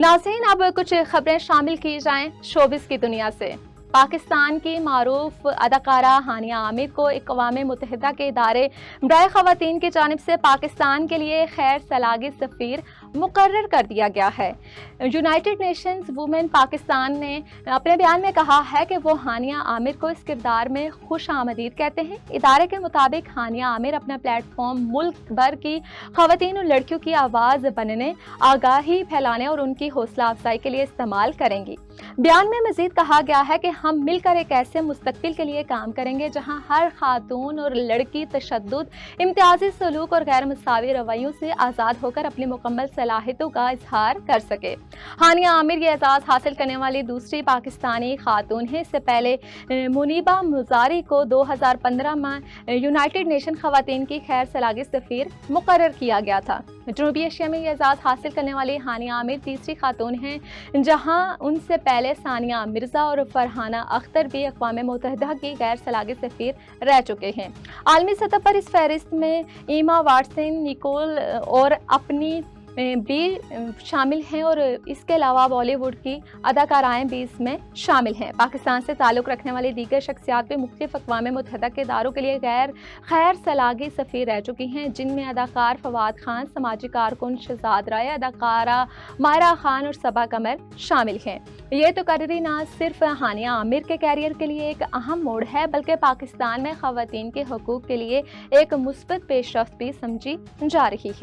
नाज़रीन, अब कुछ खबरें शामिल की जाएं शोबिस की दुनिया से। पाकिस्तान की मारूफ अदाकारा हानिया आमिर को अक़वाम मुत्तहिदा के इदारे बराए ख़वातीन की जानिब से पाकिस्तान के लिए खैर सलागी सफ़ीर मुकर्रर कर दिया गया है। यूनाइटेड नेशंस वुमेन पाकिस्तान ने अपने बयान में कहा है कि वो हानिया आमिर को इस किरदार में खुश आमदीद कहते हैं। इदारे के मुताबिक हानिया आमिर अपना प्लेटफॉर्म मुल्क भर की ख़वातीन और लड़कियों की आवाज़ बनने, आगाही फैलाने और उनकी हौसला अफजाई के लिए इस्तेमाल करेंगी। बयान में मजीद कहा गया है कि हम मिलकर एक ऐसे मुस्तकबिल के लिए काम करेंगे जहां हर खातून और लड़की तशद्दुद, इम्तियाजी सलूक और गैर मुसावी रवैयों से आज़ाद होकर अपनी मुकम्मल सलाहियतों का इजहार कर सके। हानिया आमिर ये एजाज़ हासिल करने वाली दूसरी पाकिस्तानी खातून है। इससे पहले मुनीबा मुजारी को 2015 में यूनाइटेड नेशन ख़वातीन की खैर सलागी सफ़ीर मुकर्रर किया गया था। जनूबी एशिया में ये एजाज़ हासिल करने वाली हानिया आमिर तीसरी खातून हैं, जहां उनसे पहले सानिया मिर्ज़ा और फरहाना अख्तर भी अक़वाम मुत्तहिदा की गैर सलागी सफ़ीर रह चुके हैं। आलमी सतह पर इस फहरिस्त में ईमा वाटसन, निकोल और अपनी भी शामिल हैं और इसके अलावा बॉलीवुड की अदाकाराएँ भी इसमें शामिल हैं। पाकिस्तान से ताल्लुक़ रखने वाली दीगर शख्सियात भी मुख्तलिफ़ अक़वाम मुत्तहिदा के इदारों के लिए खैर सलागी सफ़ीर रह चुकी हैं, जिनमें अदाकार फवाद खान, समाजी कारकुन शहजाद राय, अदाकारा मायरा खान और सबा कमर शामिल हैं। ये तो तकरीर न सिर्फ हानिया आमिर के कैरियर के लिए एक अहम मोड़ है, बल्कि पाकिस्तान में ख़वातीन के हकूक़ के लिए एक मुस्बत पेशरफ्त भी समझी जा रही है।